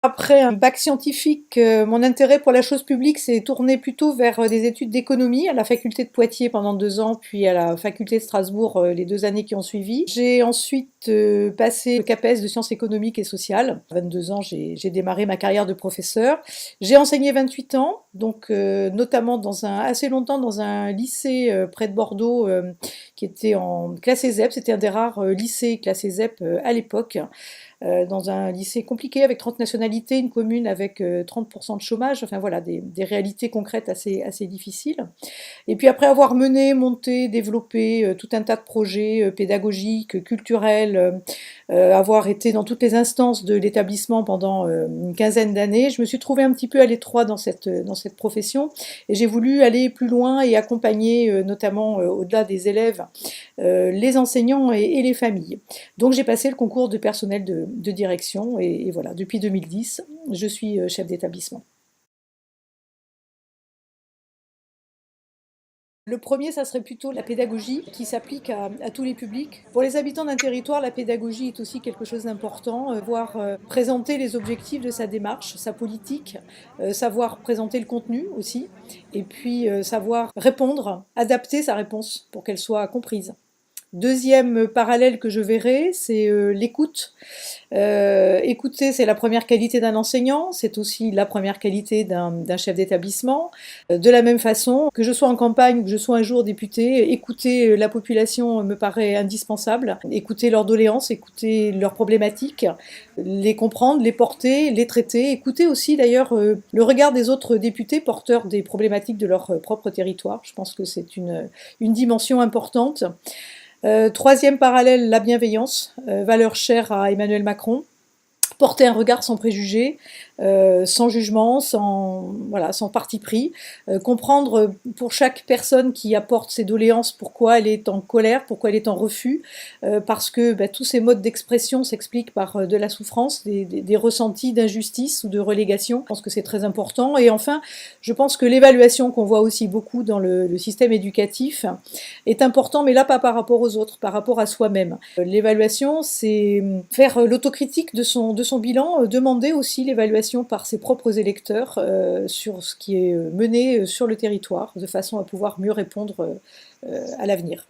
Après un bac scientifique, mon intérêt pour la chose publique s'est tourné plutôt vers des études d'économie à la faculté de Poitiers pendant 2 ans, puis à la faculté de Strasbourg les 2 années qui ont suivi. J'ai ensuite passé le CAPES de sciences économiques et sociales. À 22 ans, j'ai démarré ma carrière de professeur. J'ai enseigné 28 ans, donc notamment assez longtemps dans un lycée près de Bordeaux qui était en classé ZEP. C'était un des rares lycées classés ZEP à l'époque. Dans un lycée compliqué avec 30 nationalités, une commune avec 30% de chômage, enfin voilà, des réalités concrètes assez difficiles. Et puis après avoir mené, monté, développé tout un tas de projets pédagogiques, culturels, avoir été dans toutes les instances de l'établissement pendant une quinzaine d'années, je me suis trouvée un petit peu à l'étroit dans cette profession et j'ai voulu aller plus loin et accompagner notamment au-delà des élèves les enseignants et les familles. Donc j'ai passé le concours de personnel de direction et voilà, depuis 2010, je suis chef d'établissement. Le premier, ça serait plutôt la pédagogie qui s'applique à tous les publics. Pour les habitants d'un territoire, la pédagogie est aussi quelque chose d'important. Voir présenter les objectifs de sa démarche, sa politique, savoir présenter le contenu aussi, et puis savoir répondre, adapter sa réponse pour qu'elle soit comprise. Deuxième parallèle que je verrai, c'est l'écoute. Écouter, c'est la première qualité d'un enseignant, c'est aussi la première qualité d'un chef d'établissement. De la même façon, que je sois en campagne ou que je sois un jour député, écouter la population me paraît indispensable. Écouter leurs doléances, écouter leurs problématiques, les comprendre, les porter, les traiter. Écouter aussi d'ailleurs le regard des autres députés porteurs des problématiques de leur propre territoire. Je pense que c'est une dimension importante. Troisième parallèle, la bienveillance, valeur chère à Emmanuel Macron. Porter un regard sans préjugés, sans jugement, sans parti pris, comprendre pour chaque personne qui apporte ses doléances pourquoi elle est en colère, pourquoi elle est en refus, parce que tous ces modes d'expression s'expliquent par de la souffrance, des ressentis d'injustice ou de relégation. Je pense que c'est très important. Et enfin, je pense que l'évaluation qu'on voit aussi beaucoup dans le système éducatif est important, mais là pas par rapport aux autres, par rapport à soi-même. L'évaluation, c'est faire l'autocritique de son bilan, demander aussi l'évaluation par ses propres électeurs sur ce qui est mené sur le territoire, de façon à pouvoir mieux répondre à l'avenir.